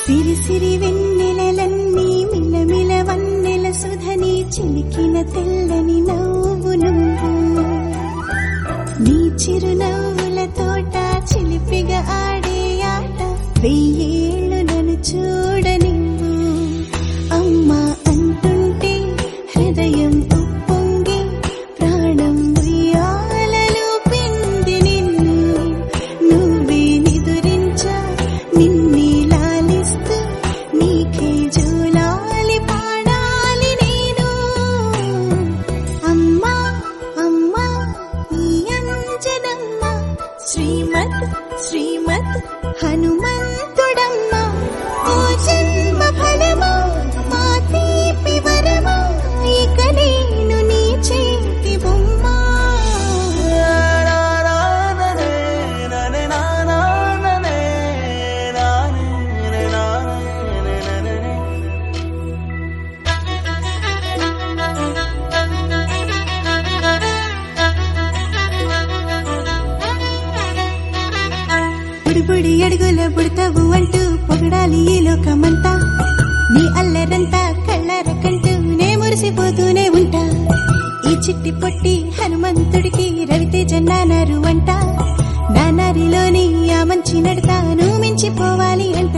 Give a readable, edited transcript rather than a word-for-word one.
సిరి సిరి వెన్నెలలన్నీ మిలమిల వన్నెల సుధని చిలికిన తెల్లని నవ్వు నువ్వు నీ చిరునవ్వుల తోట చిలిపిగా ఆడే ఆట వెయ్యేళ్ళు నన్ను చూడనివ్వు అమ్మా అంటుంటే హృదయం ఉప్పొంగి ప్రాణం ఉయ్యాలలో పిండి నిన్ను నువ్వే నిదురించా నిన్నే లాలిస్తూ నీకే జోలాలి పాడాలి నేను అమ్మా అమ్మా ఈ అంజనమ్మ శ్రీమత్ శ్రీమత్ హనుమంతుడమ్మ ఓ జన్మ ఫలమా మా తీపి వరమా ఇక నేను నీ చేతి బొమ్మ బుడి అడుగుల బుడతావు అంటూ పొగడాలి ఈ లోకమంతా నీ అల్లరంతా కళ్ళరకంటూ నే మురిసిపోతూనే ఉంటా ఈ చిట్టి పొట్టి హనుమంతుడికి రవితేజ నానారు అంట నానారిలోని ఆ మంచి నడతాను మించిపోవాలి అంట